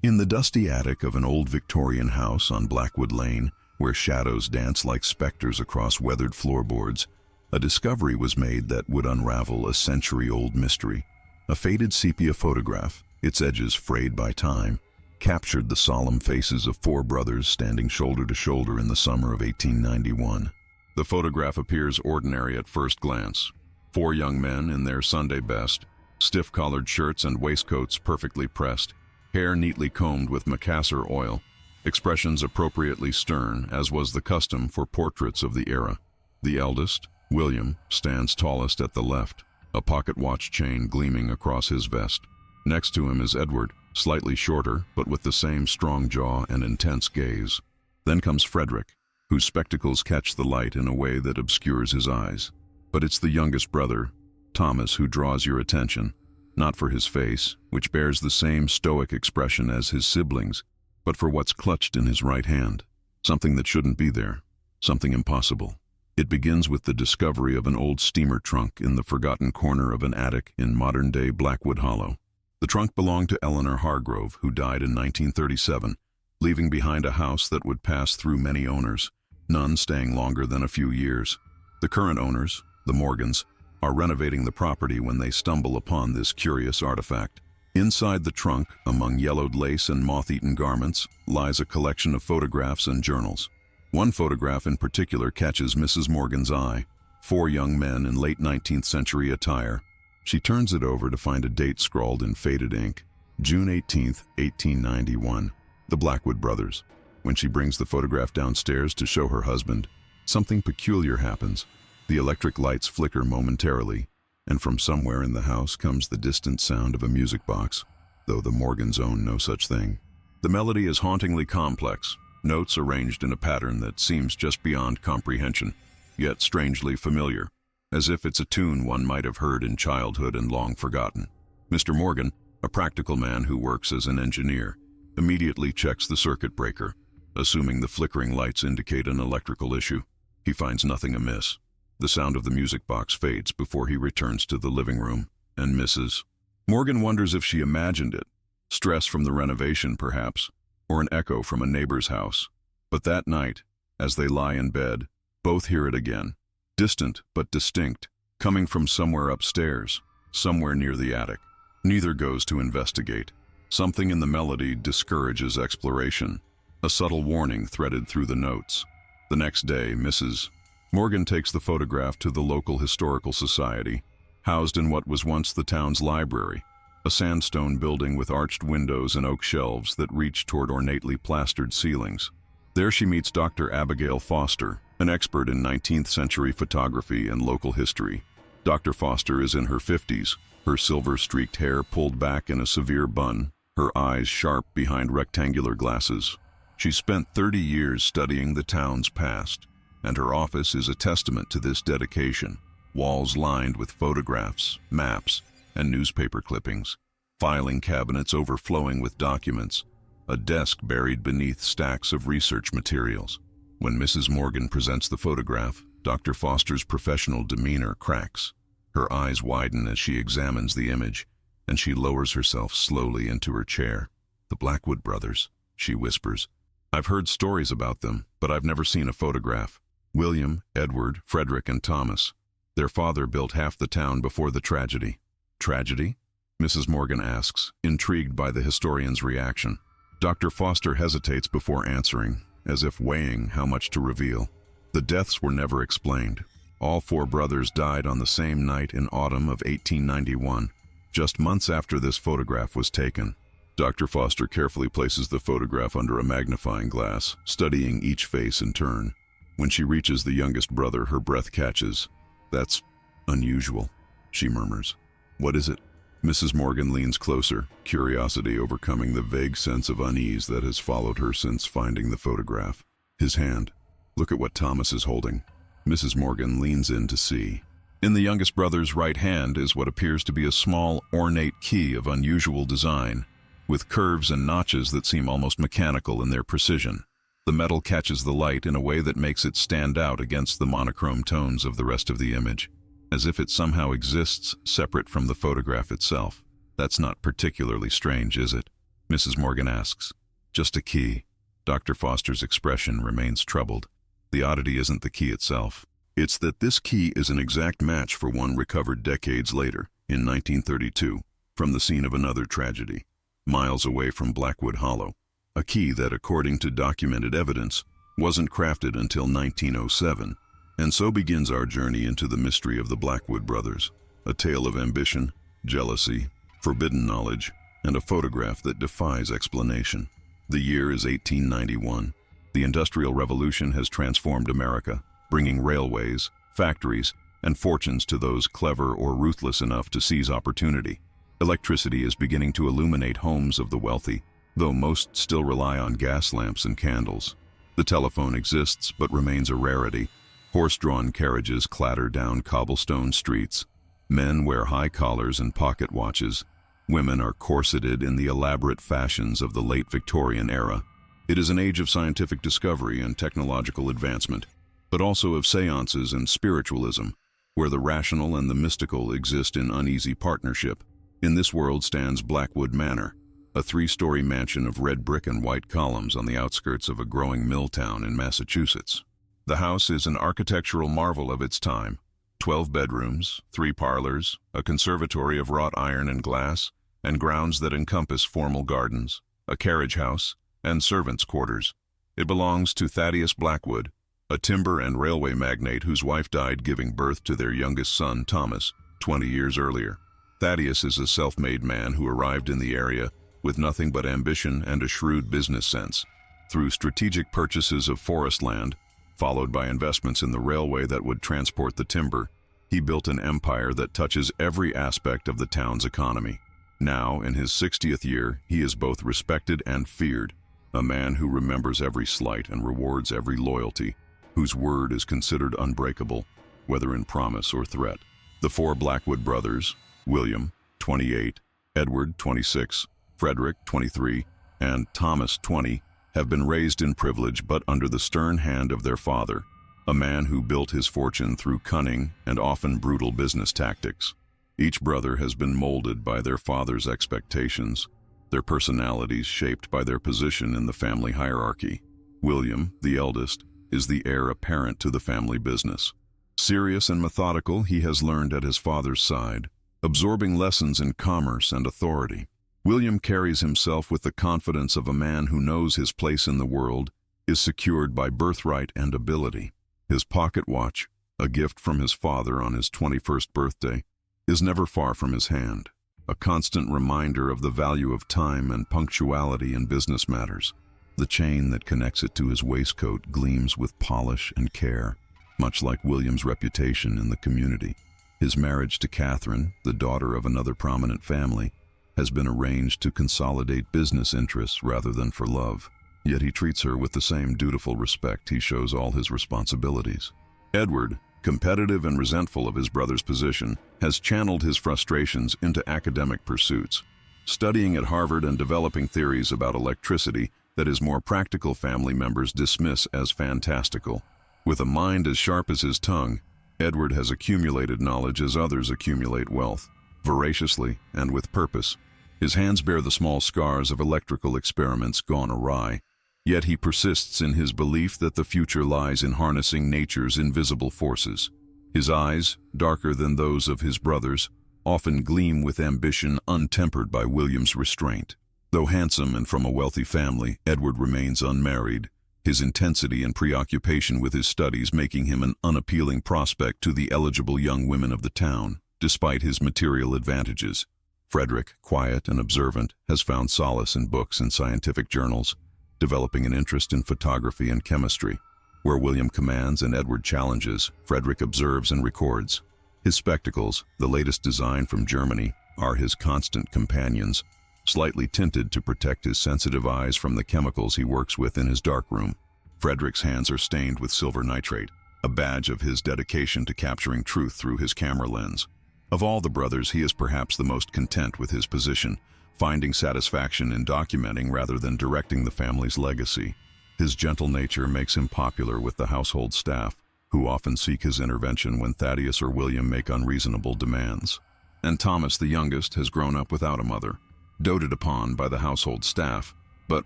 In the dusty attic of an old Victorian house on Blackwood Lane, where shadows dance like specters across weathered floorboards, a discovery was made that would unravel a century-old mystery. A faded sepia photograph, its edges frayed by time, captured the solemn faces of four brothers standing shoulder to shoulder in the summer of 1891. The photograph appears ordinary at first glance. Four young men in their Sunday best, stiff-collared shirts and waistcoats perfectly pressed, hair neatly combed with Macassar oil, expressions appropriately stern, as was the custom for portraits of the era. The eldest, William, stands tallest at the left, a pocket watch chain gleaming across his vest. Next to him is Edward, slightly shorter, but with the same strong jaw and intense gaze. Then comes Frederick, whose spectacles catch the light in a way that obscures his eyes. But it's the youngest brother, Thomas, who draws your attention, not for his face, which bears the same stoic expression as his siblings, but for what's clutched in his right hand, something that shouldn't be there, something impossible. It begins with the discovery of an old steamer trunk in the forgotten corner of an attic in modern-day Blackwood Hollow. The trunk belonged to Eleanor Hargrove, who died in 1937, leaving behind a house that would pass through many owners, none staying longer than a few years. The current owners, the Morgans, are renovating the property when they stumble upon this curious artifact. Inside the trunk, among yellowed lace and moth-eaten garments, lies a collection of photographs and journals. One photograph in particular catches Mrs. Morgan's eye. Four young men in late 19th century attire. She turns it over to find a date scrawled in faded ink, June 18th, 1891. The Blackwood brothers. When she brings the photograph downstairs to show her husband, something peculiar happens. The electric lights flicker momentarily, and from somewhere in the house comes the distant sound of a music box, though the Morgans own no such thing. The melody is hauntingly complex, notes arranged in a pattern that seems just beyond comprehension, yet strangely familiar, as if it's a tune one might have heard in childhood and long forgotten. Mr. Morgan, a practical man who works as an engineer, immediately checks the circuit breaker, assuming the flickering lights indicate an electrical issue. He finds nothing amiss. The sound of the music box fades before he returns to the living room, and Mrs. Morgan wonders if she imagined it, stress from the renovation perhaps, or an echo from a neighbor's house. But that night, as they lie in bed, both hear it again, distant but distinct, coming from somewhere upstairs, somewhere near the attic. Neither goes to investigate. Something in the melody discourages exploration, a subtle warning threaded through the notes. The next day, Mrs. Morgan takes the photograph to the local historical society, housed in what was once the town's library, a sandstone building with arched windows and oak shelves that reach toward ornately plastered ceilings. There she meets Dr. Abigail Foster, an expert in 19th century photography and local history. Dr. Foster is in her 50s, her silver-streaked hair pulled back in a severe bun, her eyes sharp behind rectangular glasses. She spent 30 years studying the town's past, and her office is a testament to this dedication. Walls lined with photographs, maps, and newspaper clippings, filing cabinets overflowing with documents, a desk buried beneath stacks of research materials. When Mrs. Morgan presents the photograph, Dr. Foster's professional demeanor cracks. Her eyes widen as she examines the image, and she lowers herself slowly into her chair. "The Blackwood brothers," she whispers. "I've heard stories about them, but I've never seen a photograph. William, Edward, Frederick, and Thomas. Their father built half the town before the tragedy." "Tragedy?" Mrs. Morgan asks, intrigued by the historian's reaction. Dr. Foster hesitates before answering, as if weighing how much to reveal. The deaths were never explained. All four brothers died on the same night in autumn of 1891, just months after this photograph was taken. Dr. Foster carefully places the photograph under a magnifying glass, studying each face in turn. When she reaches the youngest brother, her breath catches. "That's unusual," she murmurs. "What is it?" Mrs. Morgan leans closer, curiosity overcoming the vague sense of unease that has followed her since finding the photograph. His hand. "Look at what Thomas is holding." Mrs. Morgan leans in to see. In the youngest brother's right hand is what appears to be a small, ornate key of unusual design, with curves and notches that seem almost mechanical in their precision. The metal catches the light in a way that makes it stand out against the monochrome tones of the rest of the image, as if it somehow exists separate from the photograph itself. That's not particularly strange, is it? Mrs. Morgan asks. Just a key. Dr. Foster's expression remains troubled. The oddity isn't the key itself. It's that this key is an exact match for one recovered decades later, in 1932, from the scene of another tragedy, miles away from Blackwood Hollow. A key that, according to documented evidence, wasn't crafted until 1907. And so begins our journey into the mystery of the Blackwood brothers, a tale of ambition, jealousy, forbidden knowledge, and a photograph that defies explanation. The year is 1891. The Industrial Revolution has transformed America, bringing railways, factories, and fortunes to those clever or ruthless enough to seize opportunity. Electricity is beginning to illuminate homes of the wealthy, though most still rely on gas lamps and candles. The telephone exists but remains a rarity. Horse-drawn carriages clatter down cobblestone streets. Men wear high collars and pocket watches. Women are corseted in the elaborate fashions of the late Victorian era. It is an age of scientific discovery and technological advancement, but also of seances and spiritualism, where the rational and the mystical exist in uneasy partnership. In this world stands Blackwood Manor, a 3-story mansion of red brick and white columns on the outskirts of a growing mill town in Massachusetts. The house is an architectural marvel of its time. 12 bedrooms, 3 parlors, a conservatory of wrought iron and glass, and grounds that encompass formal gardens, a carriage house, and servants' quarters. It belongs to Thaddeus Blackwood, a timber and railway magnate whose wife died giving birth to their youngest son, Thomas, 20 years earlier. Thaddeus is a self-made man who arrived in the area with nothing but ambition and a shrewd business sense. Through strategic purchases of forest land, followed by investments in the railway that would transport the timber, he built an empire that touches every aspect of the town's economy. Now, in his 60th year, he is both respected and feared, a man who remembers every slight and rewards every loyalty, whose word is considered unbreakable, whether in promise or threat. The 4 Blackwood brothers, William, 28, Edward, 26, Frederick, 23, and Thomas, 20, have been raised in privilege but under the stern hand of their father, a man who built his fortune through cunning and often brutal business tactics. Each brother has been molded by their father's expectations, their personalities shaped by their position in the family hierarchy. William, the eldest, is the heir apparent to the family business. Serious and methodical, he has learned at his father's side, absorbing lessons in commerce and authority. William carries himself with the confidence of a man who knows his place in the world is secured by birthright and ability. His pocket watch, a gift from his father on his 21st birthday, is never far from his hand, a constant reminder of the value of time and punctuality in business matters. The chain that connects it to his waistcoat gleams with polish and care, much like William's reputation in the community. His marriage to Catherine, the daughter of another prominent family, has been arranged to consolidate business interests rather than for love, yet he treats her with the same dutiful respect he shows all his responsibilities. Edward, competitive and resentful of his brother's position, has channeled his frustrations into academic pursuits, studying at Harvard and developing theories about electricity that his more practical family members dismiss as fantastical. With a mind as sharp as his tongue, Edward has accumulated knowledge as others accumulate wealth, voraciously and with purpose. His hands bear the small scars of electrical experiments gone awry, yet he persists in his belief that the future lies in harnessing nature's invisible forces. His eyes, darker than those of his brothers, often gleam with ambition untempered by William's restraint. Though handsome and from a wealthy family, Edward remains unmarried, his intensity and preoccupation with his studies making him an unappealing prospect to the eligible young women of the town, despite his material advantages. Frederick, quiet and observant, has found solace in books and scientific journals, developing an interest in photography and chemistry. Where William commands and Edward challenges, Frederick observes and records. His spectacles, the latest design from Germany, are his constant companions, slightly tinted to protect his sensitive eyes from the chemicals he works with in his darkroom. Frederick's hands are stained with silver nitrate, a badge of his dedication to capturing truth through his camera lens. Of all the brothers, he is perhaps the most content with his position, finding satisfaction in documenting rather than directing the family's legacy. His gentle nature makes him popular with the household staff, who often seek his intervention when Thaddeus or William make unreasonable demands. And Thomas, the youngest, has grown up without a mother. doted upon by the household staff, but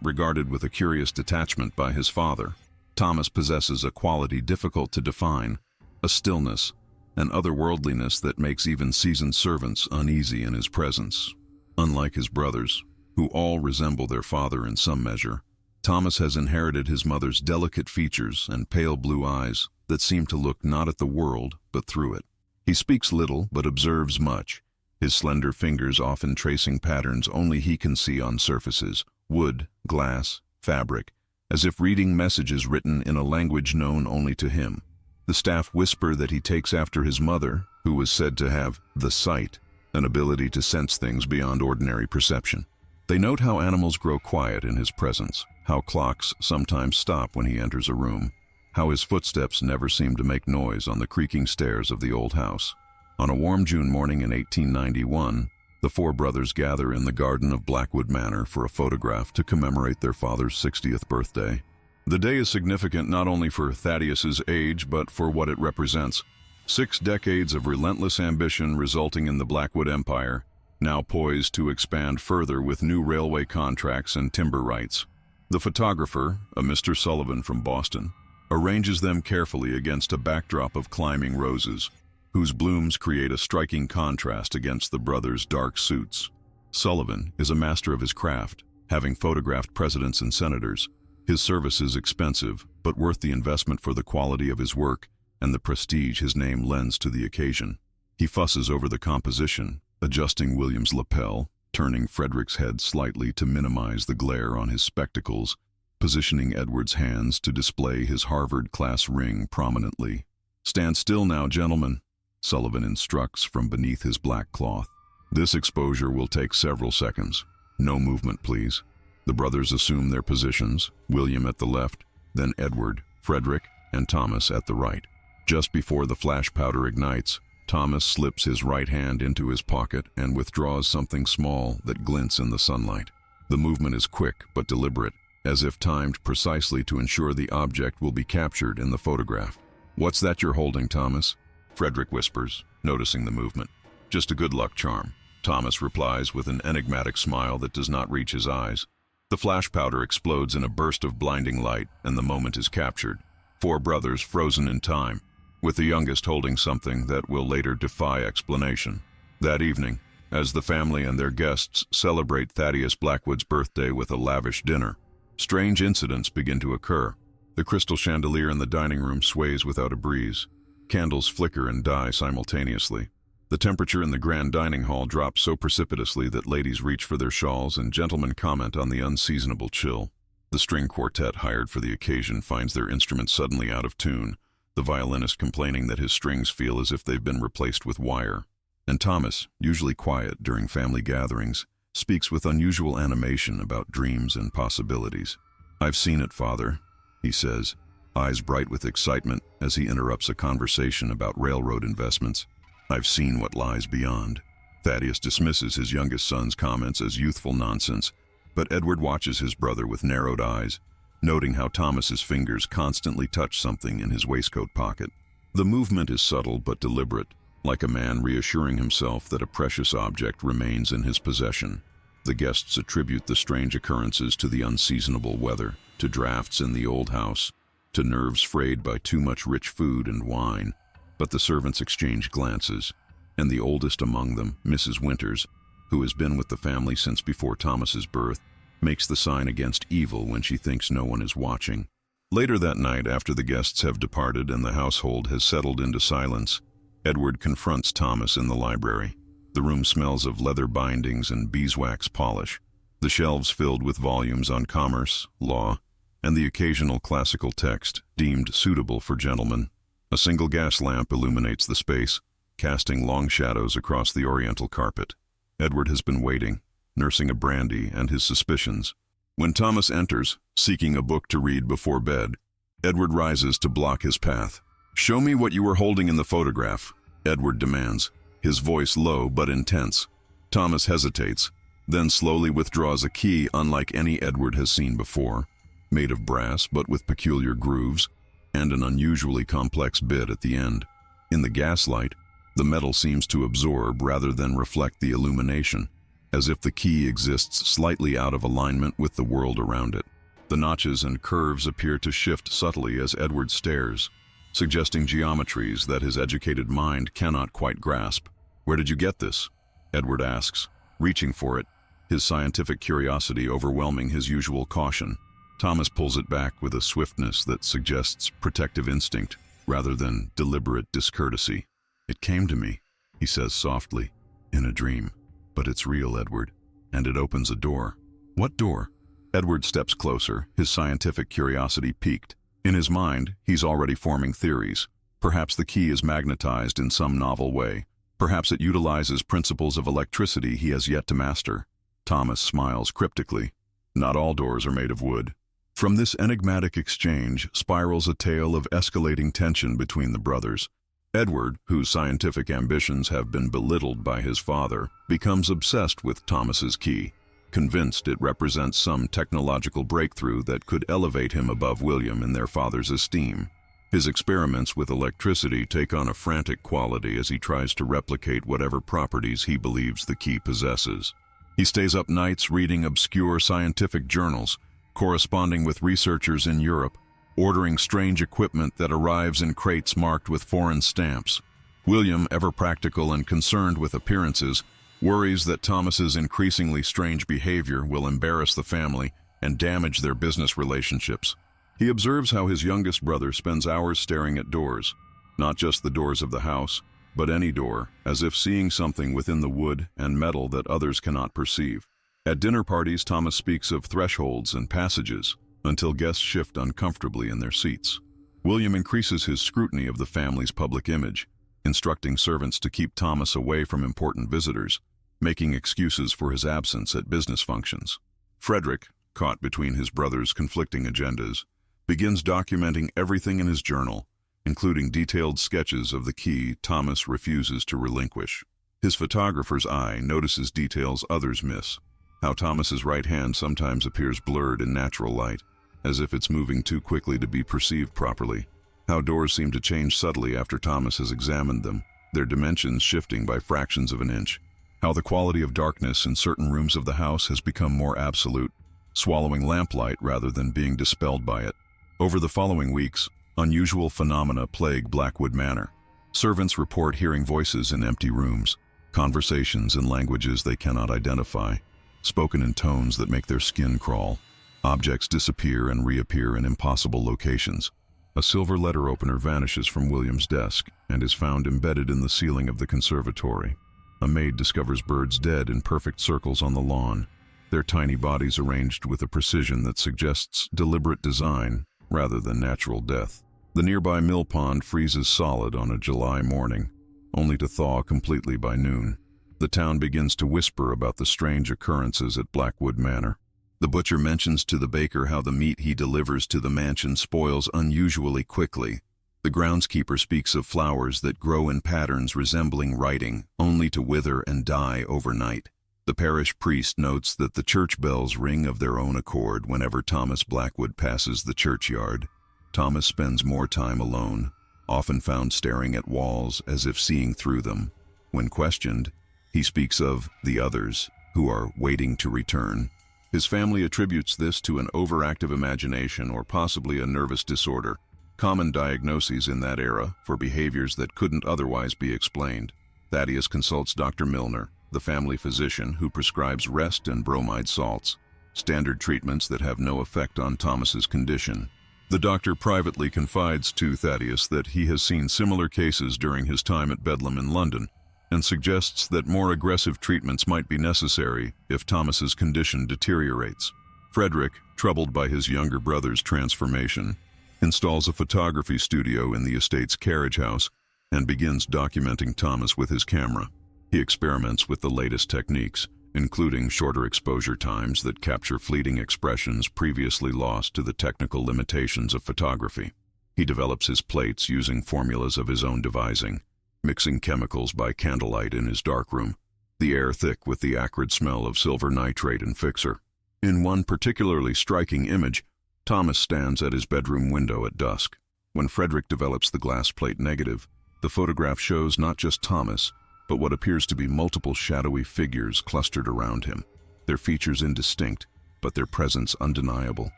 regarded with a curious detachment by his father. Thomas possesses a quality difficult to define, a stillness, an otherworldliness that makes even seasoned servants uneasy in his presence. Unlike his brothers, who all resemble their father in some measure, Thomas has inherited his mother's delicate features and pale blue eyes that seem to look not at the world, but through it. He speaks little, but observes much, his slender fingers often tracing patterns only he can see on surfaces, wood, glass, fabric, as if reading messages written in a language known only to him. The staff whisper that he takes after his mother, who was said to have the sight, an ability to sense things beyond ordinary perception. They note how animals grow quiet in his presence, how clocks sometimes stop when he enters a room, how his footsteps never seem to make noise on the creaking stairs of the old house. On a warm June morning in 1891, the four brothers gather in the garden of Blackwood Manor for a photograph to commemorate their father's 60th birthday. The day is significant not only for Thaddeus's age, but for what it represents. 6 decades of relentless ambition resulting in the Blackwood Empire, now poised to expand further with new railway contracts and timber rights. The photographer, a Mr. Sullivan from Boston, arranges them carefully against a backdrop of climbing roses, whose blooms create a striking contrast against the brothers' dark suits. Sullivan is a master of his craft, having photographed presidents and senators. His service is expensive, but worth the investment for the quality of his work and the prestige his name lends to the occasion. He fusses over the composition, adjusting William's lapel, turning Frederick's head slightly to minimize the glare on his spectacles, positioning Edward's hands to display his Harvard-class ring prominently. "Stand still now, gentlemen," Sullivan instructs from beneath his black cloth. "This exposure will take several seconds. No movement, please." The brothers assume their positions, William at the left, then Edward, Frederick, and Thomas at the right. Just before the flash powder ignites, Thomas slips his right hand into his pocket and withdraws something small that glints in the sunlight. The movement is quick but deliberate, as if timed precisely to ensure the object will be captured in the photograph. "What's that you're holding, Thomas?" Frederick whispers, noticing the movement. "Just a good luck charm," Thomas replies with an enigmatic smile that does not reach his eyes. The flash powder explodes in a burst of blinding light, and the moment is captured. 4 brothers frozen in time, with the youngest holding something that will later defy explanation. That evening, as the family and their guests celebrate Thaddeus Blackwood's birthday with a lavish dinner, strange incidents begin to occur. The crystal chandelier in the dining room sways without a breeze. Candles flicker and die simultaneously. The temperature in the grand dining hall drops so precipitously that ladies reach for their shawls and gentlemen comment on the unseasonable chill. The string quartet hired for the occasion finds their instruments suddenly out of tune, the violinist complaining that his strings feel as if they've been replaced with wire. And Thomas, usually quiet during family gatherings, speaks with unusual animation about dreams and possibilities. "I've seen it, Father," he says, eyes bright with excitement as he interrupts a conversation about railroad investments. "I've seen what lies beyond." Thaddeus dismisses his youngest son's comments as youthful nonsense, but Edward watches his brother with narrowed eyes, noting how Thomas's fingers constantly touch something in his waistcoat pocket. The movement is subtle but deliberate, like a man reassuring himself that a precious object remains in his possession. The guests attribute the strange occurrences to the unseasonable weather, to drafts in the old house, to nerves frayed by too much rich food and wine. But the servants exchange glances, and the oldest among them, Mrs. Winters, who has been with the family since before Thomas's birth, makes the sign against evil when she thinks no one is watching. Later that night, after the guests have departed and the household has settled into silence, Edward confronts Thomas in the library. The room smells of leather bindings and beeswax polish, the shelves filled with volumes on commerce, law, and the occasional classical text deemed suitable for gentlemen. A single gas lamp illuminates the space, casting long shadows across the oriental carpet. Edward has been waiting, nursing a brandy and his suspicions. When Thomas enters, seeking a book to read before bed, Edward rises to block his path. "Show me what you were holding in the photograph," Edward demands, his voice low but intense. Thomas hesitates, then slowly withdraws a key unlike any Edward has seen before, made of brass but with peculiar grooves, and an unusually complex bit at the end. In the gaslight, the metal seems to absorb rather than reflect the illumination. as if the key exists slightly out of alignment with the world around it. The notches and curves appear to shift subtly as Edward stares, suggesting geometries that his educated mind cannot quite grasp. "Where did you get this?" Edward asks, reaching for it, his scientific curiosity overwhelming his usual caution. Thomas pulls it back with a swiftness that suggests protective instinct rather than deliberate discourtesy. "It came to me," he says softly, "in a dream. But it's real, Edward." And it opens a door. "What door?" Edward steps closer, his scientific curiosity piqued. In his mind, he's already forming theories. Perhaps the key is magnetized in some novel way. Perhaps it utilizes principles of electricity he has yet to master. Thomas smiles cryptically. Not all doors are made of wood. From this enigmatic exchange spirals a tale of escalating tension between the brothers. Edward, whose scientific ambitions have been belittled by his father, becomes obsessed with Thomas's key, convinced it represents some technological breakthrough that could elevate him above William in their father's esteem. His experiments with electricity take on a frantic quality as he tries to replicate whatever properties he believes the key possesses. He stays up nights reading obscure scientific journals, corresponding with researchers in Europe, ordering strange equipment that arrives in crates marked with foreign stamps. William, ever practical and concerned with appearances, worries that Thomas's increasingly strange behavior will embarrass the family and damage their business relationships. He observes how his youngest brother spends hours staring at doors, not just the doors of the house, but any door, as if seeing something within the wood and metal that others cannot perceive. At dinner parties, Thomas speaks of thresholds and passages, until guests shift uncomfortably in their seats. William increases his scrutiny of the family's public image, instructing servants to keep Thomas away from important visitors, making excuses for his absence at business functions. Frederick, caught between his brother's conflicting agendas, begins documenting everything in his journal, including detailed sketches of the key Thomas refuses to relinquish. His photographer's eye notices details others miss, how Thomas's right hand sometimes appears blurred in natural light, as if it's moving too quickly to be perceived properly, how doors seem to change subtly after Thomas has examined them, their dimensions shifting by fractions of an inch, how the quality of darkness in certain rooms of the house has become more absolute, swallowing lamplight rather than being dispelled by it. Over the following weeks, unusual phenomena plague Blackwood Manor. Servants report hearing voices in empty rooms, conversations in languages they cannot identify, spoken in tones that make their skin crawl. Objects disappear and reappear in impossible locations. A silver letter opener vanishes from William's desk and is found embedded in the ceiling of the conservatory. A maid discovers birds dead in perfect circles on the lawn, their tiny bodies arranged with a precision that suggests deliberate design rather than natural death. The nearby mill pond freezes solid on a July morning, only to thaw completely by noon. The town begins to whisper about the strange occurrences at Blackwood Manor. The butcher mentions to the baker how the meat he delivers to the mansion spoils unusually quickly. The groundskeeper speaks of flowers that grow in patterns resembling writing, only to wither and die overnight. The parish priest notes that the church bells ring of their own accord whenever Thomas Blackwood passes the churchyard. Thomas spends more time alone, often found staring at walls as if seeing through them. When questioned, he speaks of the others, who are waiting to return. His family attributes this to an overactive imagination or possibly a nervous disorder, common diagnoses in that era for behaviors that couldn't otherwise be explained. Thaddeus consults Dr. Milner, the family physician, who prescribes rest and bromide salts, standard treatments that have no effect on Thomas's condition. The doctor privately confides to Thaddeus that he has seen similar cases during his time at Bedlam in London, and suggests that more aggressive treatments might be necessary if Thomas's condition deteriorates. Frederick, troubled by his younger brother's transformation, installs a photography studio in the estate's carriage house and begins documenting Thomas with his camera. He experiments with the latest techniques, including shorter exposure times that capture fleeting expressions previously lost to the technical limitations of photography. He develops his plates using formulas of his own devising, mixing chemicals by candlelight in his darkroom, the air thick with the acrid smell of silver nitrate and fixer. In one particularly striking image, Thomas stands at his bedroom window at dusk. When Frederick develops the glass plate negative, the photograph shows not just Thomas, but what appears to be multiple shadowy figures clustered around him. Their features indistinct, but their presence undeniable.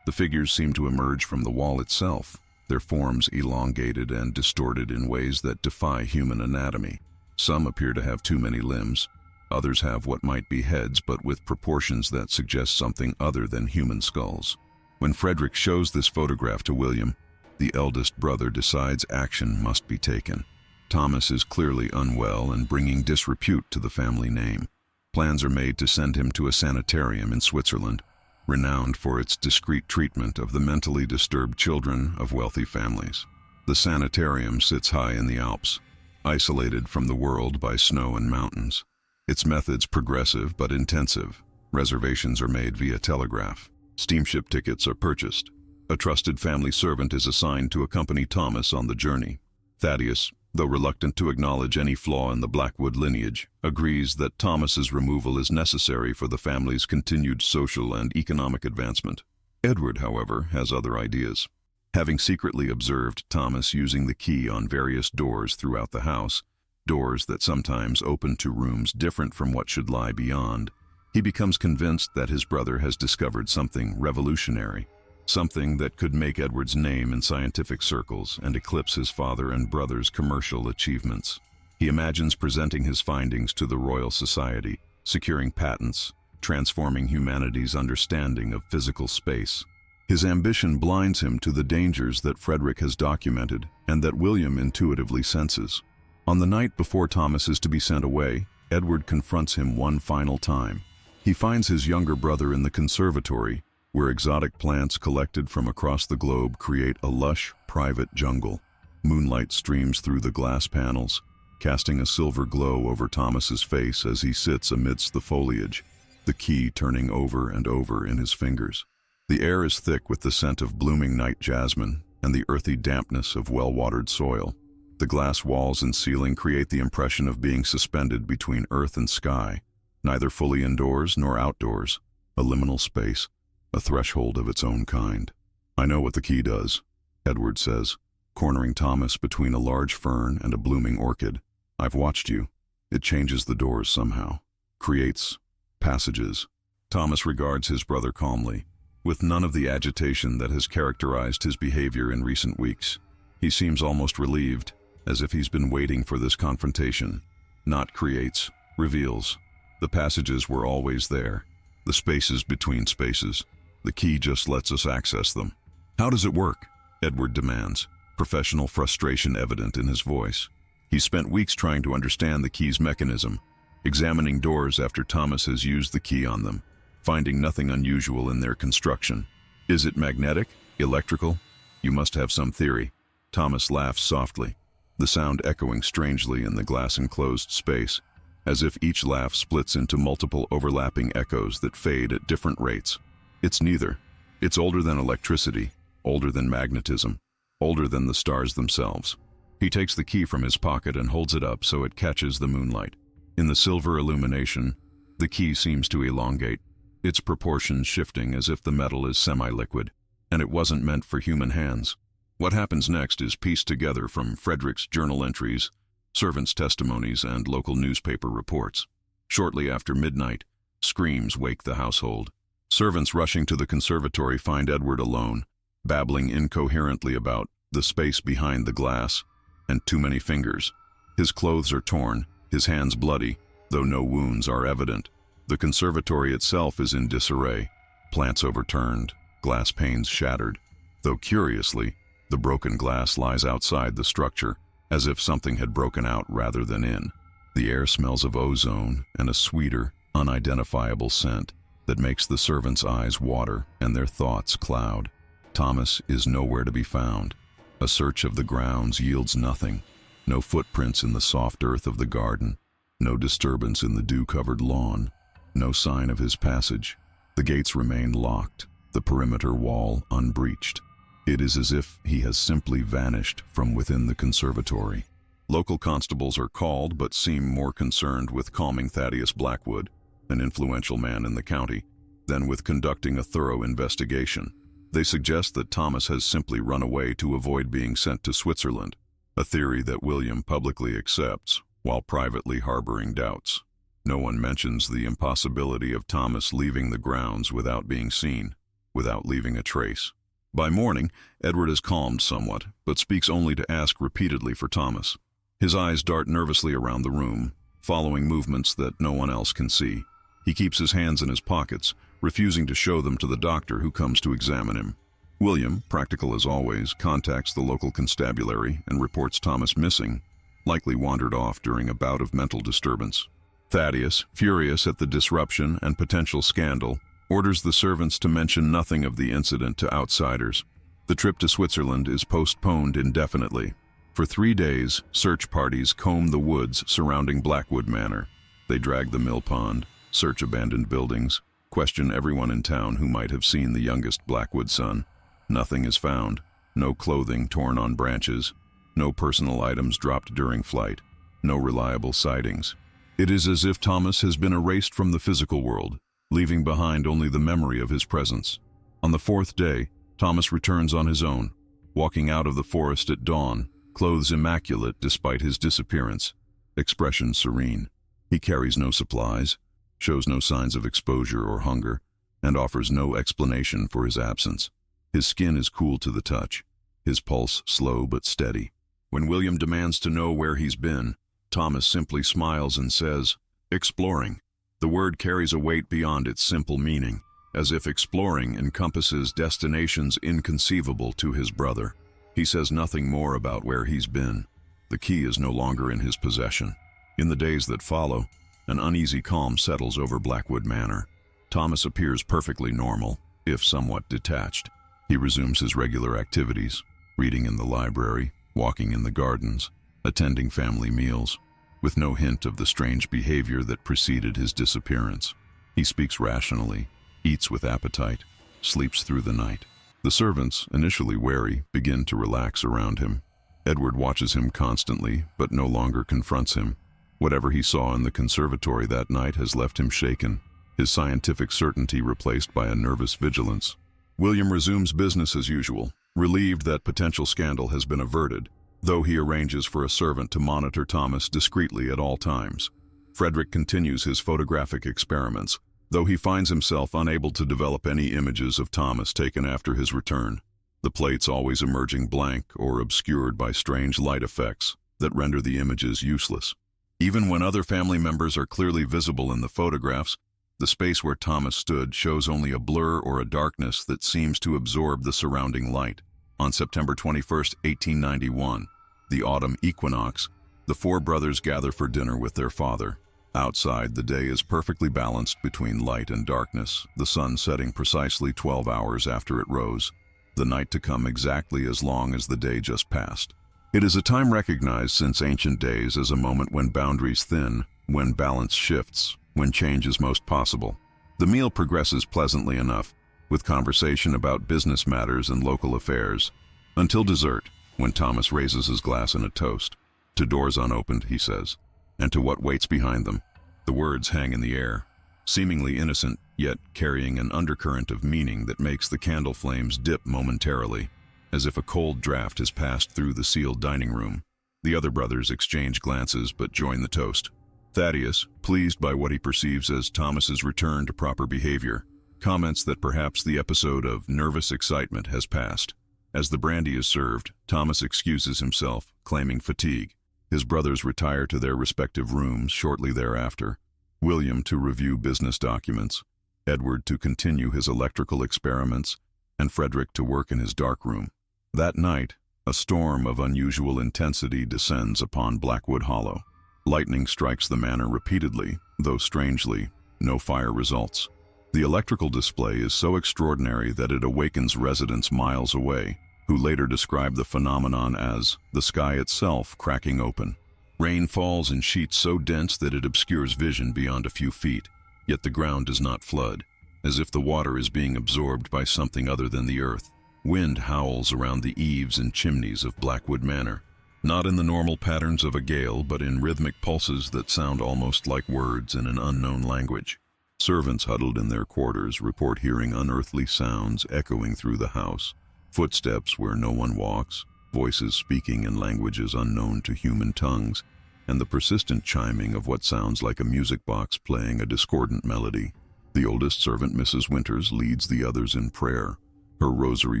The figures seem to emerge from the wall itself, their forms elongated and distorted in ways that defy human anatomy. Some appear to have too many limbs. Others have what might be heads, but with proportions that suggest something other than human skulls. When Frederick shows this photograph to William, the eldest brother decides action must be taken. Thomas is clearly unwell and bringing disrepute to the family name. Plans are made to send him to a sanitarium in Switzerland, renowned for its discreet treatment of the mentally disturbed children of wealthy families. The sanitarium sits high in the Alps, isolated from the world by snow and mountains. Its methods progressive but intensive. Reservations are made via telegraph. Steamship tickets are purchased. A trusted family servant is assigned to accompany Thomas on the journey. Thaddeus, though reluctant to acknowledge any flaw in the Blackwood lineage, agrees that Thomas's removal is necessary for the family's continued social and economic advancement. Edward, however, has other ideas. Having secretly observed Thomas using the key on various doors throughout the house, doors that sometimes open to rooms different from what should lie beyond, he becomes convinced that his brother has discovered something revolutionary, something that could make Edward's name in scientific circles and eclipse his father and brother's commercial achievements. He imagines presenting his findings to the Royal Society, securing patents, transforming humanity's understanding of physical space. His ambition blinds him to the dangers that Frederick has documented and that William intuitively senses. On the night before Thomas is to be sent away, Edward confronts him one final time. He finds his younger brother in the conservatory, where exotic plants collected from across the globe create a lush, private jungle. Moonlight streams through the glass panels, casting a silver glow over Thomas's face as he sits amidst the foliage, the key turning over and over in his fingers. The air is thick with the scent of blooming night jasmine and the earthy dampness of well-watered soil. The glass walls and ceiling create the impression of being suspended between earth and sky, neither fully indoors nor outdoors, a liminal space, a threshold of its own kind. "I know what the key does," Edward says, cornering Thomas between a large fern and a blooming orchid. "I've watched you. It changes the doors somehow, creates passages." Thomas regards his brother calmly, with none of the agitation that has characterized his behavior in recent weeks. He seems almost relieved, as if he's been waiting for this confrontation. Not creates, reveals. The passages were always there, the spaces between spaces. The key just lets us access them. "How does it work?" Edward demands, professional frustration evident in his voice. He's spent weeks trying to understand the key's mechanism, examining doors after Thomas has used the key on them, finding nothing unusual in their construction. "Is it magnetic? Electrical? You must have some theory." Thomas laughs softly, the sound echoing strangely in the glass-enclosed space, as if each laugh splits into multiple overlapping echoes that fade at different rates. "It's neither. It's older than electricity, older than magnetism, older than the stars themselves." He takes the key from his pocket and holds it up so it catches the moonlight. In the silver illumination, the key seems to elongate, its proportions shifting as if the metal is semi-liquid, and it wasn't meant for human hands. What happens next is pieced together from Frederick's journal entries, servants' testimonies, and local newspaper reports. Shortly after midnight, screams wake the household. Servants rushing to the conservatory find Edward alone, babbling incoherently about the space behind the glass and too many fingers. His clothes are torn, his hands bloody, though no wounds are evident. The conservatory itself is in disarray, plants overturned, glass panes shattered, though curiously, the broken glass lies outside the structure, as if something had broken out rather than in. The air smells of ozone and a sweeter, unidentifiable scent that makes the servants' eyes water and their thoughts cloud. Thomas is nowhere to be found. A search of the grounds yields nothing. No footprints in the soft earth of the garden, no disturbance in the dew-covered lawn, no sign of his passage. The gates remain locked, the perimeter wall unbreached. It is as if he has simply vanished from within the conservatory. Local constables are called but seem more concerned with calming Thaddeus Blackwood, an influential man in the county, than with conducting a thorough investigation. They suggest that Thomas has simply run away to avoid being sent to Switzerland, a theory that William publicly accepts. while privately harboring doubts. No one mentions the impossibility of Thomas leaving the grounds without being seen, without leaving a trace. By morning, Edward is calmed somewhat, but speaks only to ask repeatedly for Thomas. His eyes dart nervously around the room, following movements that no one else can see. He keeps his hands in his pockets, refusing to show them to the doctor who comes to examine him. William, practical as always, contacts the local constabulary and reports Thomas missing, likely wandered off during a bout of mental disturbance. Thaddeus, furious at the disruption and potential scandal, orders the servants to mention nothing of the incident to outsiders. The trip to Switzerland is postponed indefinitely. For 3 days, search parties comb the woods surrounding Blackwood Manor. They drag the mill pond, search abandoned buildings, question everyone in town who might have seen the youngest Blackwood son. Nothing is found. No clothing torn on branches. No personal items dropped during flight. No reliable sightings. It is as if Thomas has been erased from the physical world, leaving behind only the memory of his presence. On the 4th day, Thomas returns on his own, walking out of the forest at dawn, clothes immaculate despite his disappearance, expression serene. He carries no supplies, shows no signs of exposure or hunger, and offers no explanation for his absence. His skin is cool to the touch, his pulse slow but steady. When William demands to know where he's been, Thomas simply smiles and says, "Exploring." The word carries a weight beyond its simple meaning, as if exploring encompasses destinations inconceivable to his brother. He says nothing more about where he's been. The key is no longer in his possession. In the days that follow, an uneasy calm settles over Blackwood Manor. Thomas appears perfectly normal, if somewhat detached. He resumes his regular activities, reading in the library, walking in the gardens, attending family meals, with no hint of the strange behavior that preceded his disappearance. He speaks rationally, eats with appetite, sleeps through the night. The servants, initially wary, begin to relax around him. Edward watches him constantly, but no longer confronts him. Whatever he saw in the conservatory that night has left him shaken, his scientific certainty replaced by a nervous vigilance. William resumes business as usual, relieved that potential scandal has been averted, though he arranges for a servant to monitor Thomas discreetly at all times. Frederick continues his photographic experiments, though he finds himself unable to develop any images of Thomas taken after his return, the plates always emerging blank or obscured by strange light effects that render the images useless. Even when other family members are clearly visible in the photographs, the space where Thomas stood shows only a blur or a darkness that seems to absorb the surrounding light. On September 21, 1891, the autumn equinox, the 4 brothers gather for dinner with their father. Outside, the day is perfectly balanced between light and darkness, the sun setting precisely 12 hours after it rose, the night to come exactly as long as the day just passed. It is a time recognized since ancient days as a moment when boundaries thin, when balance shifts, when change is most possible. The meal progresses pleasantly enough, with conversation about business matters and local affairs, until dessert, when Thomas raises his glass in a toast. "To doors unopened," he says, "and to what waits behind them." The words hang in the air, seemingly innocent, yet carrying an undercurrent of meaning that makes the candle flames dip momentarily, as if a cold draft has passed through the sealed dining room. The other brothers exchange glances but join the toast. Thaddeus, pleased by what he perceives as Thomas's return to proper behavior, comments that perhaps the episode of nervous excitement has passed. As the brandy is served, Thomas excuses himself, claiming fatigue. His brothers retire to their respective rooms shortly thereafter, William to review business documents, Edward to continue his electrical experiments, and Frederick to work in his dark room. That night, a storm of unusual intensity descends upon Blackwood Hollow. Lightning strikes the manor repeatedly, though strangely, no fire results. The electrical display is so extraordinary that it awakens residents miles away, who later describe the phenomenon as the sky itself cracking open. Rain falls in sheets so dense that it obscures vision beyond a few feet, yet the ground does not flood, as if the water is being absorbed by something other than the earth. Wind howls around the eaves and chimneys of Blackwood Manor, not in the normal patterns of a gale, but in rhythmic pulses that sound almost like words in an unknown language. Servants huddled in their quarters report hearing unearthly sounds echoing through the house, footsteps where no one walks, voices speaking in languages unknown to human tongues, and the persistent chiming of what sounds like a music box playing a discordant melody. The oldest servant, Mrs. Winters, leads the others in prayer, her rosary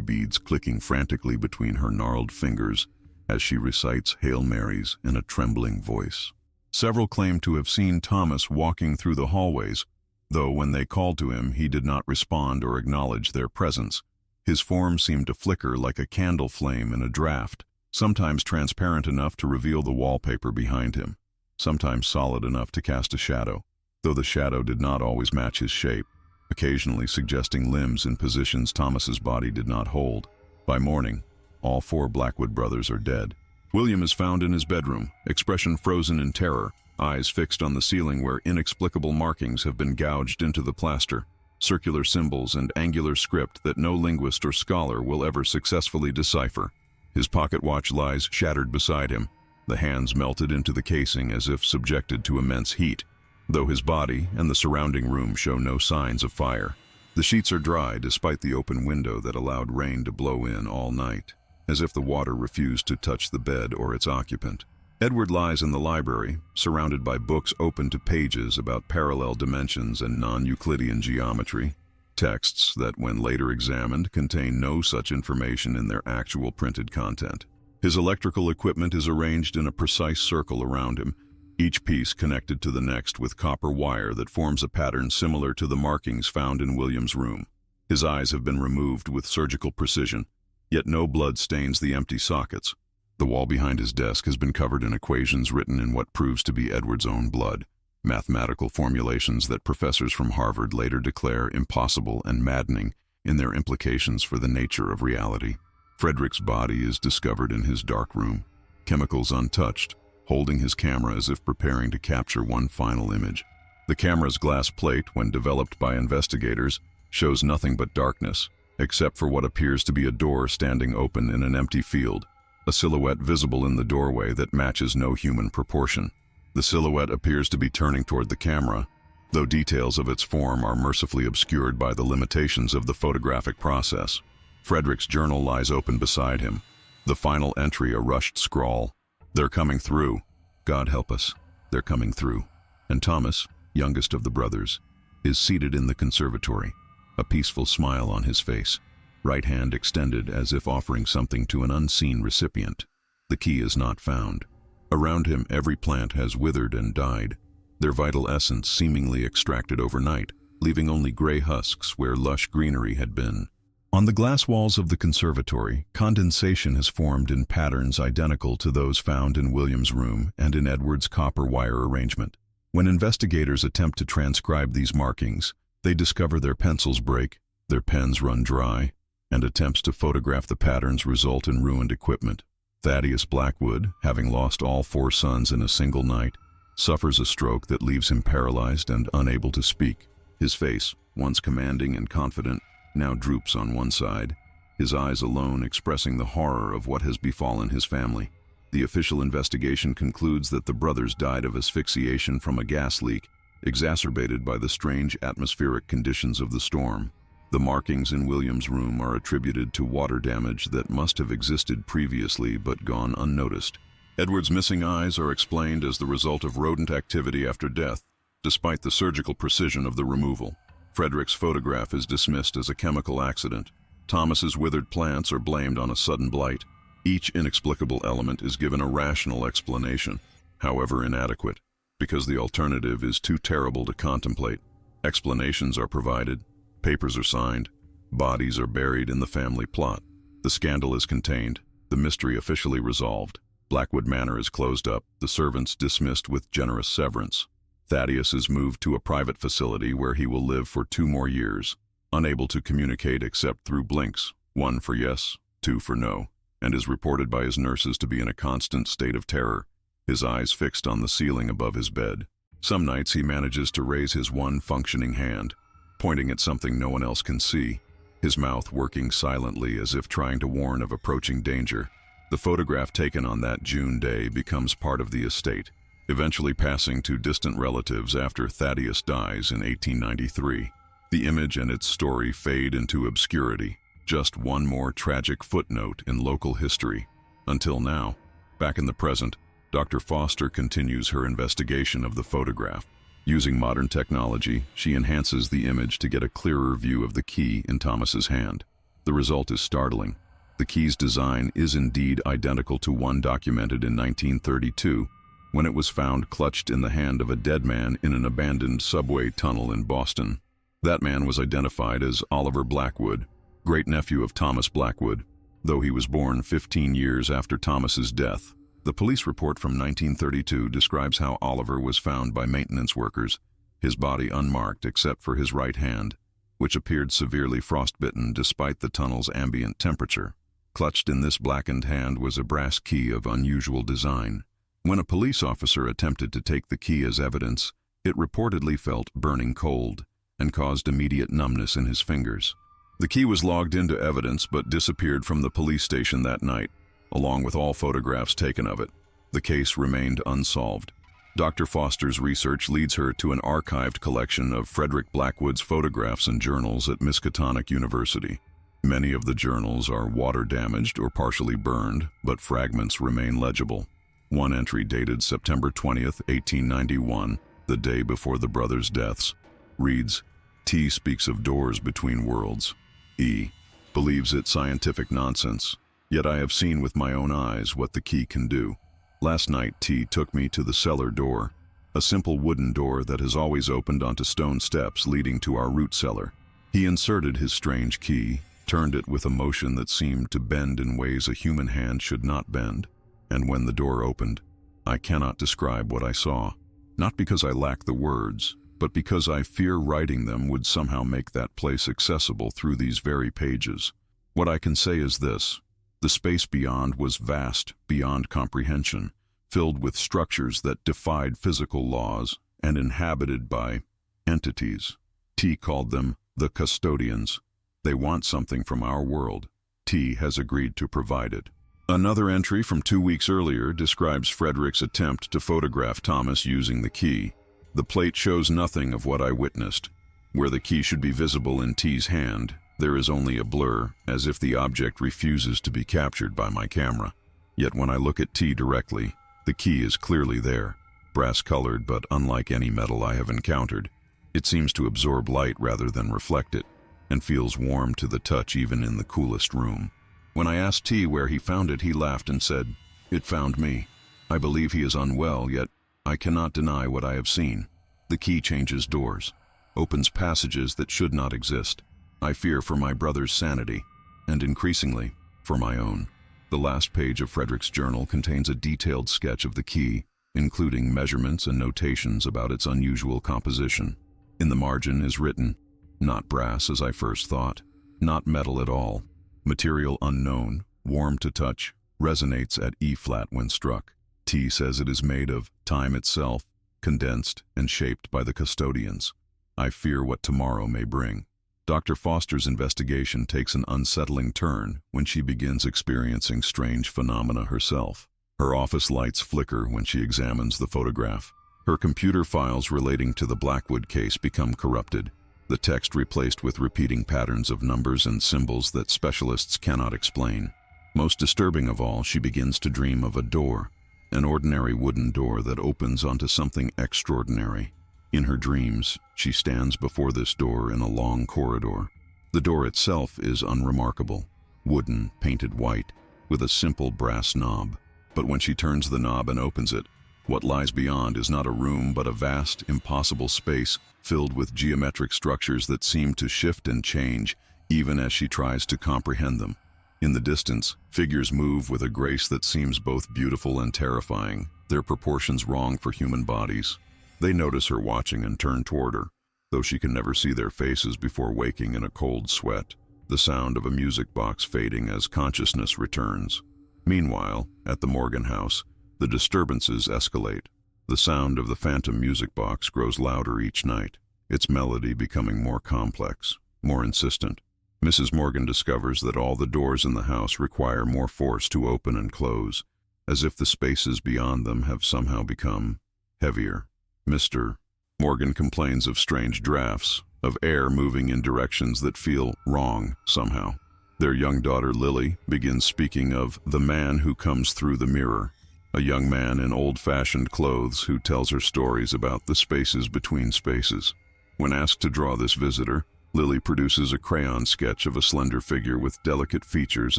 beads clicking frantically between her gnarled fingers as she recites Hail Marys in a trembling voice. Several claim to have seen Thomas walking through the hallways, though when they called to him, he did not respond or acknowledge their presence. His form seemed to flicker like a candle flame in a draught, sometimes transparent enough to reveal the wallpaper behind him, sometimes solid enough to cast a shadow, though the shadow did not always match his shape, occasionally suggesting limbs in positions Thomas's body did not hold. By morning, all 4 Blackwood brothers are dead. William is found in his bedroom, expression frozen in terror, eyes fixed on the ceiling where inexplicable markings have been gouged into the plaster, circular symbols and angular script that no linguist or scholar will ever successfully decipher. His pocket watch lies shattered beside him, the hands melted into the casing as if subjected to immense heat, though his body and the surrounding room show no signs of fire. The sheets are dry despite the open window that allowed rain to blow in all night, as if the water refused to touch the bed or its occupant. Edward lies in the library, surrounded by books open to pages about parallel dimensions and non-Euclidean geometry, texts that, when later examined, contain no such information in their actual printed content. His electrical equipment is arranged in a precise circle around him, each piece connected to the next with copper wire that forms a pattern similar to the markings found in William's room. His eyes have been removed with surgical precision, yet no blood stains the empty sockets. The wall behind his desk has been covered in equations written in what proves to be Edward's own blood, mathematical formulations that professors from Harvard later declare impossible and maddening in their implications for the nature of reality. Frederick's body is discovered in his dark room, chemicals untouched, holding his camera as if preparing to capture one final image. The camera's glass plate, when developed by investigators, shows nothing but darkness, except for what appears to be a door standing open in an empty field, a silhouette visible in the doorway that matches no human proportion. The silhouette appears to be turning toward the camera, though details of its form are mercifully obscured by the limitations of the photographic process. Frederick's journal lies open beside him, the final entry a rushed scrawl. "They're coming through. God help us, they're coming through." And Thomas, youngest of the brothers, is seated in the conservatory, a peaceful smile on his face, right hand extended as if offering something to an unseen recipient. The key is not found. Around him, every plant has withered and died, their vital essence seemingly extracted overnight, leaving only gray husks where lush greenery had been. On the glass walls of the conservatory, condensation has formed in patterns identical to those found in William's room and in Edward's copper wire arrangement. When investigators attempt to transcribe these markings, they discover their pencils break, their pens run dry, and attempts to photograph the patterns result in ruined equipment. Thaddeus Blackwood, having lost all 4 sons in a single night, suffers a stroke that leaves him paralyzed and unable to speak. His face, once commanding and confident, now droops on one side, his eyes alone expressing the horror of what has befallen his family. The official investigation concludes that the brothers died of asphyxiation from a gas leak, exacerbated by the strange atmospheric conditions of the storm. The markings in William's room are attributed to water damage that must have existed previously but gone unnoticed. Edward's missing eyes are explained as the result of rodent activity after death, despite the surgical precision of the removal. Frederick's photograph is dismissed as a chemical accident. Thomas's withered plants are blamed on a sudden blight. Each inexplicable element is given a rational explanation, however inadequate, because the alternative is too terrible to contemplate. Explanations are provided, papers are signed, bodies are buried in the family plot. The scandal is contained, the mystery officially resolved. Blackwood Manor is closed up, the servants dismissed with generous severance. Thaddeus is moved to a private facility where he will live for 2 more years, unable to communicate except through blinks, 1 for yes, 2 for no, and is reported by his nurses to be in a constant state of terror, his eyes fixed on the ceiling above his bed. Some nights he manages to raise his one functioning hand, pointing at something no one else can see, his mouth working silently as if trying to warn of approaching danger. The photograph taken on that June day becomes part of the estate, eventually passing to distant relatives after Thaddeus dies in 1893. The image and its story fade into obscurity, just one more tragic footnote in local history. Until now, back in the present, Dr. Foster continues her investigation of the photograph. Using modern technology, she enhances the image to get a clearer view of the key in Thomas's hand. The result is startling. The key's design is indeed identical to one documented in 1932, when it was found clutched in the hand of a dead man in an abandoned subway tunnel in Boston. That man was identified as Oliver Blackwood, great-nephew of Thomas Blackwood, though he was born 15 years after Thomas's death. The police report from 1932 describes how Oliver was found by maintenance workers, his body unmarked except for his right hand, which appeared severely frostbitten despite the tunnel's ambient temperature. Clutched in this blackened hand was a brass key of unusual design. When a police officer attempted to take the key as evidence, it reportedly felt burning cold and caused immediate numbness in his fingers. The key was logged into evidence but disappeared from the police station that night, along with all photographs taken of it. The case remained unsolved. Dr. Foster's research leads her to an archived collection of Frederick Blackwood's photographs and journals at Miskatonic University. Many of the journals are water-damaged or partially burned, but fragments remain legible. One entry dated September 20th, 1891, the day before the brothers' deaths, reads, "T speaks of doors between worlds. E believes it scientific nonsense. Yet I have seen with my own eyes what the key can do. Last night T took me to the cellar door, a simple wooden door that has always opened onto stone steps leading to our root cellar. He inserted his strange key, turned it with a motion that seemed to bend in ways a human hand should not bend, and when the door opened, I cannot describe what I saw, not because I lack the words, but because I fear writing them would somehow make that place accessible through these very pages. What I can say is this: the space beyond was vast, beyond comprehension, filled with structures that defied physical laws and inhabited by entities. T called them the custodians. They want something from our world. T has agreed to provide it." Another entry from 2 weeks earlier describes Frederick's attempt to photograph Thomas using the key. "The plate shows nothing of what I witnessed. Where the key should be visible in T's hand, there is only a blur, as if the object refuses to be captured by my camera. Yet when I look at T directly, the key is clearly there, brass-colored but unlike any metal I have encountered. It seems to absorb light rather than reflect it, and feels warm to the touch even in the coolest room. When I asked T where he found it, he laughed and said, 'It found me.' I believe he is unwell, yet I cannot deny what I have seen. The key changes doors, opens passages that should not exist. I fear for my brother's sanity, and increasingly, for my own." The last page of Frederick's journal contains a detailed sketch of the key, including measurements and notations about its unusual composition. In the margin is written, "Not brass as I first thought, not metal at all. Material unknown, warm to touch, resonates at E-flat when struck. T says it is made of time itself, condensed and shaped by the custodians. I fear what tomorrow may bring." Dr. Foster's investigation takes an unsettling turn when she begins experiencing strange phenomena herself. Her office lights flicker when she examines the photograph. Her computer files relating to the Blackwood case become corrupted, the text replaced with repeating patterns of numbers and symbols that specialists cannot explain. Most disturbing of all, she begins to dream of a door, an ordinary wooden door that opens onto something extraordinary. In her dreams, she stands before this door in a long corridor. The door itself is unremarkable, wooden, painted white, with a simple brass knob. But when she turns the knob and opens it, what lies beyond is not a room but a vast, impossible space filled with geometric structures that seem to shift and change even as she tries to comprehend them. In the distance, figures move with a grace that seems both beautiful and terrifying, their proportions wrong for human bodies. They notice her watching and turn toward her, though she can never see their faces before waking in a cold sweat, the sound of a music box fading as consciousness returns. Meanwhile, at the Morgan house, the disturbances escalate. The sound of the phantom music box grows louder each night, its melody becoming more complex, more insistent. Mrs. Morgan discovers that all the doors in the house require more force to open and close, as if the spaces beyond them have somehow become heavier. Mr. Morgan complains of strange drafts, of air moving in directions that feel wrong somehow. Their young daughter Lily begins speaking of the man who comes through the mirror. a young man in old-fashioned clothes who tells her stories about the spaces between spaces. When asked to draw this visitor, Lily produces a crayon sketch of a slender figure with delicate features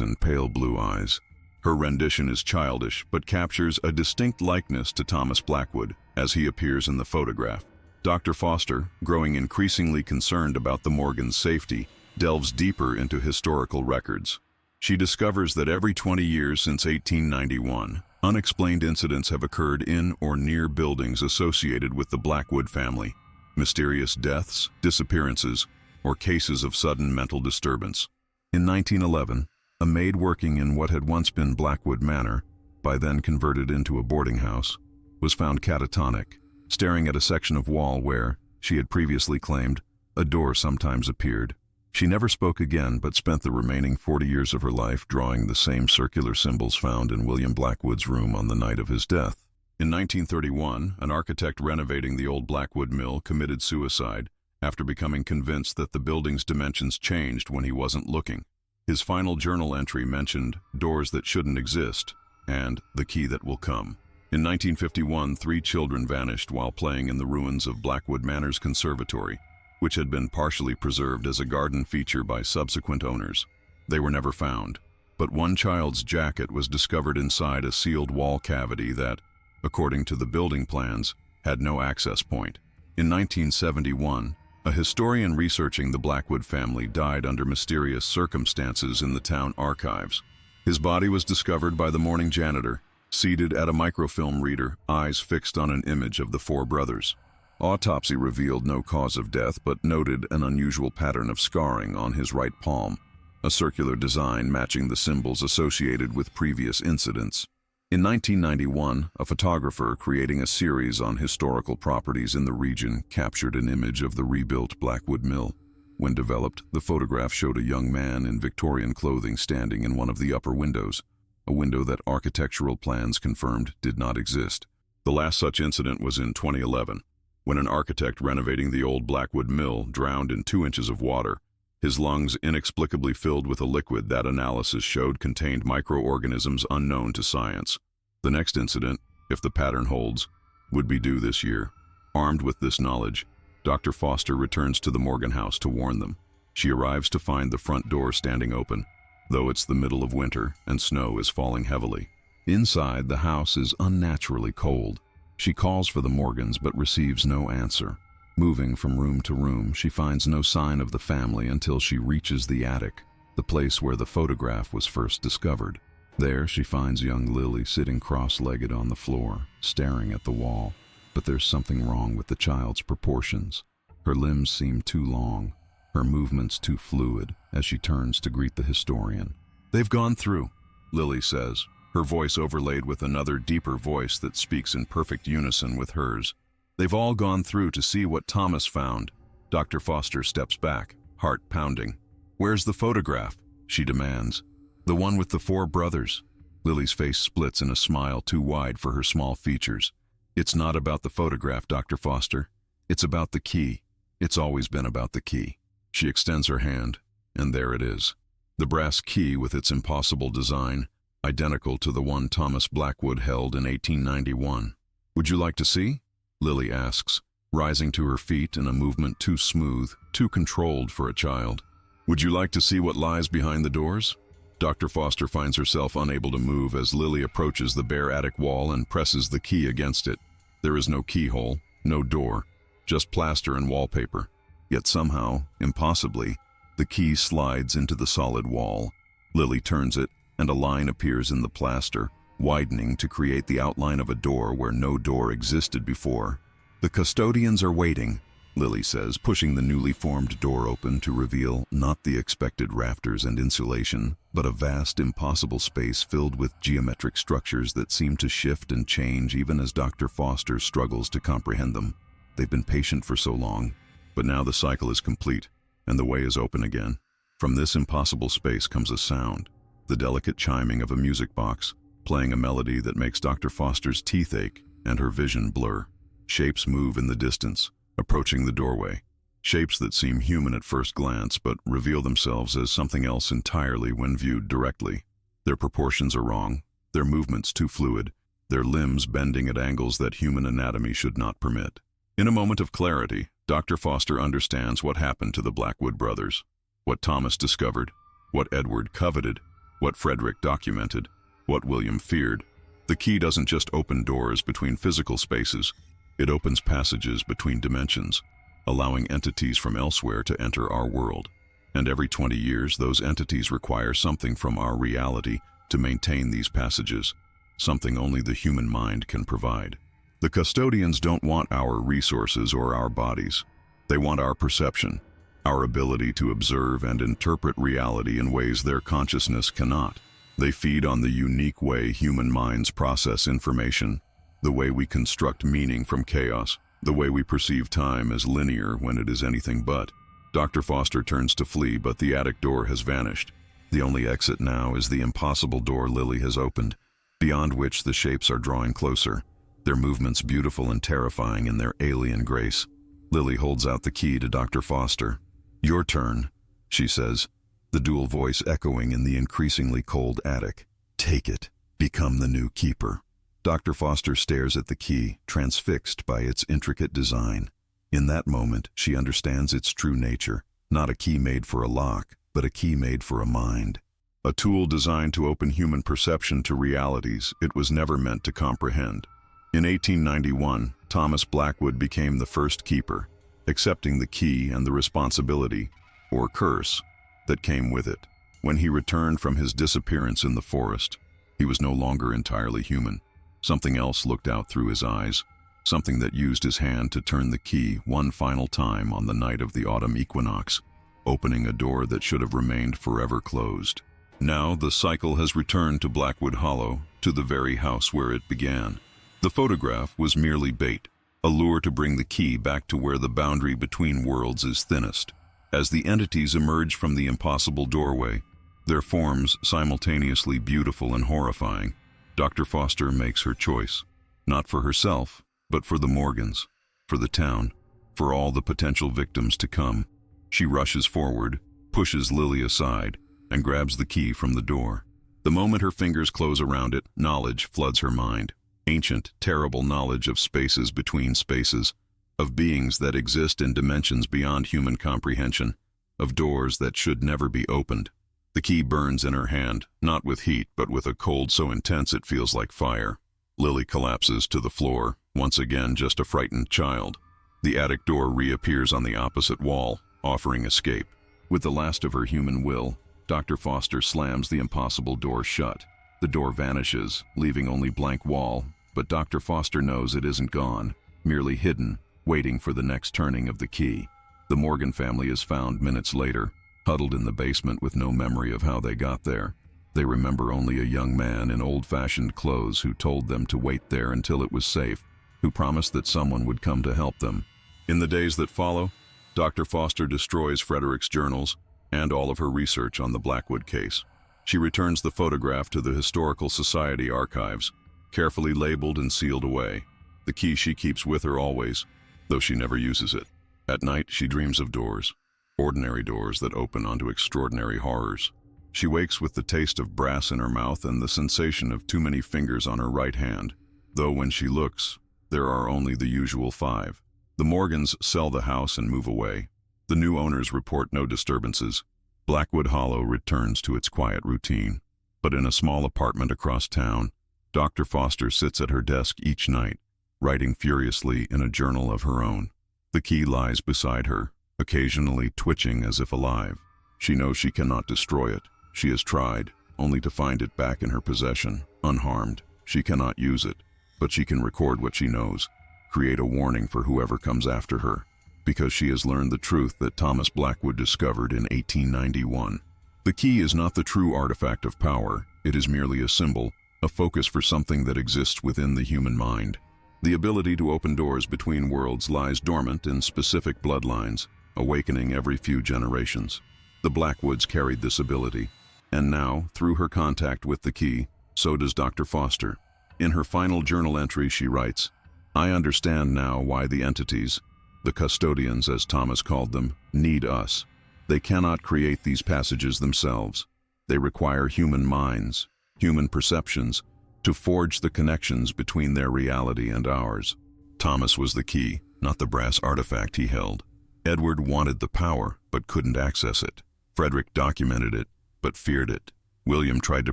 and pale blue eyes. Her rendition is childish, but captures a distinct likeness to Thomas Blackwood as he appears in the photograph. Dr. Foster, growing increasingly concerned about the Morgans' safety, delves deeper into historical records. She discovers that every 20 years since 1891, unexplained incidents have occurred in or near buildings associated with the Blackwood family. Mysterious deaths, disappearances, or cases of sudden mental disturbance. In 1911, a maid working in what had once been Blackwood Manor, by then converted into a boarding house, was found catatonic, staring at a section of wall where, she had previously claimed, a door sometimes appeared. She never spoke again, but spent the remaining 40 years of her life drawing the same circular symbols found in William Blackwood's room on the night of his death. In 1931, an architect renovating the old Blackwood mill committed suicide after becoming convinced that the building's dimensions changed when he wasn't looking. His final journal entry mentioned doors that shouldn't exist and the key that will come. In 1951, 3 children vanished while playing in the ruins of Blackwood Manor's conservatory, which had been partially preserved as a garden feature by subsequent owners. They were never found, but one child's jacket was discovered inside a sealed wall cavity that, according to the building plans, had no access point. In 1971, a historian researching the Blackwood family died under mysterious circumstances in the town archives. His body was discovered by the morning janitor, seated at a microfilm reader, eyes fixed on an image of the 4 brothers. Autopsy revealed no cause of death but noted an unusual pattern of scarring on his right palm, a circular design matching the symbols associated with previous incidents. In 1991, a photographer creating a series on historical properties in the region captured an image of the rebuilt Blackwood Mill. When developed, the photograph showed a young man in Victorian clothing standing in one of the upper windows, a window that architectural plans confirmed did not exist. The last such incident was in 2011, when an architect renovating the old Blackwood Mill drowned in 2 inches of water, his lungs inexplicably filled with a liquid that analysis showed contained microorganisms unknown to science. The next incident, if the pattern holds, would be due this year. Armed with this knowledge, Dr. Foster returns to the Morgan house to warn them. She arrives to find the front door standing open, though it's the middle of winter and snow is falling heavily. Inside, the house is unnaturally cold. She calls for the Morgans but receives no answer. Moving from room to room, she finds no sign of the family until she reaches the attic, the place where the photograph was first discovered. There, she finds young Lily sitting cross-legged on the floor, staring at the wall. But there's something wrong with the child's proportions. Her limbs seem too long, her movements too fluid, as she turns to greet the historian. "They've gone through," Lily says, her voice overlaid with another deeper voice that speaks in perfect unison with hers. "They've all gone through to see what Thomas found." Dr. Foster steps back, heart pounding. "Where's the photograph?" she demands. "The one with the 4 brothers." Lily's face splits in a smile too wide for her small features. "It's not about the photograph, Dr. Foster. It's about the key. It's always been about the key." She extends her hand, and there it is. The brass key with its impossible design, identical to the one Thomas Blackwood held in 1891. "Would you like to see?" Lily asks, rising to her feet in a movement too smooth, too controlled for a child. "Would you like to see what lies behind the doors?" Dr. Foster finds herself unable to move as Lily approaches the bare attic wall and presses the key against it. There is no keyhole, no door, just plaster and wallpaper. Yet somehow, impossibly, the key slides into the solid wall. Lily turns it, and a line appears in the plaster, widening to create the outline of a door where no door existed before. "The custodians are waiting," Lily says, pushing the newly formed door open to reveal not the expected rafters and insulation, but a vast, impossible space filled with geometric structures that seem to shift and change even as Dr. Foster struggles to comprehend them. They've been patient for so long, but now the cycle is complete, and the way is open again. From this impossible space comes a sound, the delicate chiming of a music box, playing a melody that makes Dr. Foster's teeth ache and her vision blur. Shapes move in the distance, approaching the doorway. Shapes that seem human at first glance but reveal themselves as something else entirely when viewed directly. Their proportions are wrong, their movements too fluid, their limbs bending at angles that human anatomy should not permit. In a moment of clarity, Dr. Foster understands what happened to the Blackwood brothers, what Thomas discovered, what Edward coveted, what Frederick documented, what William feared. The key doesn't just open doors between physical spaces, it opens passages between dimensions, allowing entities from elsewhere to enter our world. And every 20 years, those entities require something from our reality to maintain these passages, something only the human mind can provide. The custodians don't want our resources or our bodies. They want our perception, our ability to observe and interpret reality in ways their consciousness cannot. They feed on the unique way human minds process information, the way we construct meaning from chaos, the way we perceive time as linear when it is anything but. Dr. Foster turns to flee, but the attic door has vanished. The only exit now is the impossible door Lily has opened, beyond which the shapes are drawing closer, their movements beautiful and terrifying in their alien grace. Lily holds out the key to Dr. Foster. "Your turn," she says, the dual voice echoing in the increasingly cold attic. "Take it. Become the new keeper." Dr. Foster stares at the key, transfixed by its intricate design. In that moment, she understands its true nature, not a key made for a lock, but a key made for a mind. A tool designed to open human perception to realities it was never meant to comprehend. In 1891, Thomas Blackwood became the first keeper, accepting the key and the responsibility, or curse, that came with it. When he returned from his disappearance in the forest, he was no longer entirely human. Something else looked out through his eyes, something that used his hand to turn the key one final time on the night of the autumn equinox, opening a door that should have remained forever closed. Now the cycle has returned to Blackwood Hollow, to the very house where it began. The photograph was merely bait, a lure to bring the key back to where the boundary between worlds is thinnest. As the entities emerge from the impossible doorway, their forms simultaneously beautiful and horrifying, Dr. Foster makes her choice, not for herself, but for the Morgans, for the town, for all the potential victims to come. She rushes forward, pushes Lily aside, and grabs the key from the door. The moment her fingers close around it, knowledge floods her mind. Ancient, terrible knowledge of spaces between spaces, of beings that exist in dimensions beyond human comprehension, of doors that should never be opened. The key burns in her hand, not with heat, but with a cold so intense it feels like fire. Lily collapses to the floor, once again just a frightened child. The attic door reappears on the opposite wall, offering escape. With the last of her human will, Dr. Foster slams the impossible door shut. The door vanishes, leaving only blank wall, but Dr. Foster knows it isn't gone, merely hidden, waiting for the next turning of the key. The Morgan family is found minutes later, huddled in the basement with no memory of how they got there. They remember only a young man in old-fashioned clothes who told them to wait there until it was safe, who promised that someone would come to help them. In the days that follow, Dr. Foster destroys Frederick's journals and all of her research on the Blackwood case. She returns the photograph to the Historical Society archives, carefully labeled and sealed away. The key she keeps with her always, though she never uses it. At night, she dreams of doors, ordinary doors that open onto extraordinary horrors. She wakes with the taste of brass in her mouth and the sensation of too many fingers on her right hand, though when she looks, there are only the usual 5. The Morgans sell the house and move away. The new owners report no disturbances. Blackwood Hollow returns to its quiet routine. But in a small apartment across town, Dr. Foster sits at her desk each night, writing furiously in a journal of her own. The key lies beside her, occasionally twitching as if alive. She knows she cannot destroy it. She has tried, only to find it back in her possession, unharmed. She cannot use it, but she can record what she knows, create a warning for whoever comes after her, because she has learned the truth that Thomas Blackwood discovered in 1891. The key is not the true artifact of power. It is merely a symbol, a focus for something that exists within the human mind. The ability to open doors between worlds lies dormant in specific bloodlines, awakening every few generations. The Blackwoods carried this ability, and now, through her contact with the key, so does Dr. Foster. In her final journal entry, she writes, "I understand now why the entities, the custodians as Thomas called them, need us. They cannot create these passages themselves. They require human minds, human perceptions, to forge the connections between their reality and ours. Thomas was the key, not the brass artifact he held. Edward wanted the power, but couldn't access it. Frederick documented it, but feared it. William tried to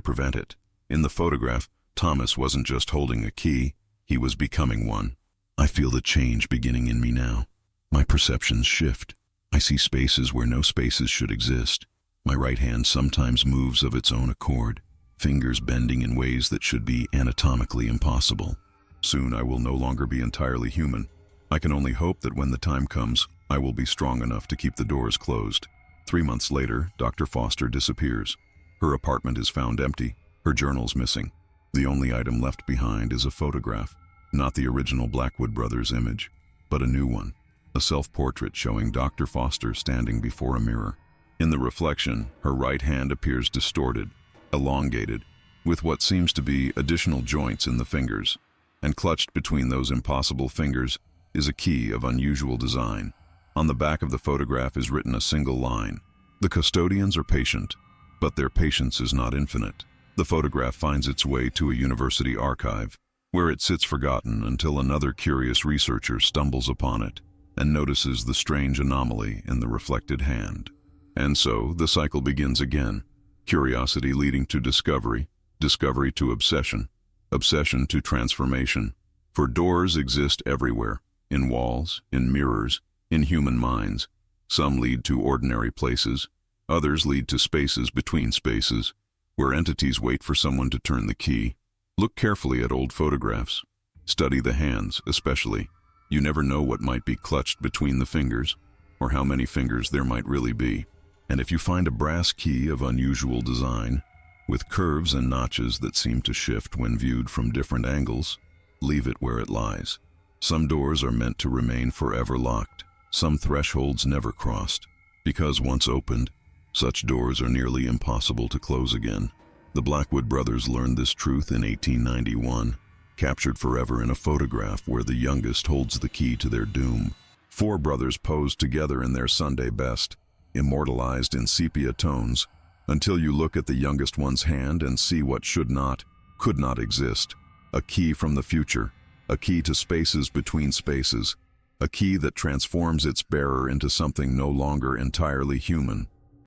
prevent it. In the photograph, Thomas wasn't just holding a key, he was becoming one. I feel the change beginning in me now. My perceptions shift. I see spaces where no spaces should exist. My right hand sometimes moves of its own accord, fingers bending in ways that should be anatomically impossible. Soon I will no longer be entirely human. I can only hope that when the time comes, I will be strong enough to keep the doors closed. 3 months later, Dr. Foster disappears. Her apartment is found empty, her journals missing. The only item left behind is a photograph, not the original Blackwood brothers' image, but a new one, a self-portrait showing Dr. Foster standing before a mirror. In the reflection, her right hand appears distorted, elongated, with what seems to be additional joints in the fingers, and clutched between those impossible fingers is a key of unusual design. On the back of the photograph is written a single line: "The custodians are patient, but their patience is not infinite." The photograph finds its way to a university archive, where it sits forgotten until another curious researcher stumbles upon it and notices the strange anomaly in the reflected hand. And so the cycle begins again, curiosity leading to discovery, discovery to obsession, obsession to transformation. For doors exist everywhere, in walls, in mirrors, in human minds. Some lead to ordinary places, others lead to spaces between spaces, where entities wait for someone to turn the key. Look carefully at old photographs. Study the hands, especially. You never know what might be clutched between the fingers, or how many fingers there might really be. And if you find a brass key of unusual design, with curves and notches that seem to shift when viewed from different angles, leave it where it lies. Some doors are meant to remain forever locked, some thresholds never crossed, because once opened, such doors are nearly impossible to close again. The Blackwood brothers learned this truth in 1891, captured forever in a photograph where the youngest holds the key to their doom. 4 brothers posed together in their Sunday best, immortalized in sepia tones, until you look at the youngest one's hand and see what should not, could not exist. A key from the future, a key to spaces between spaces, a key that transforms its bearer into something no longer entirely human.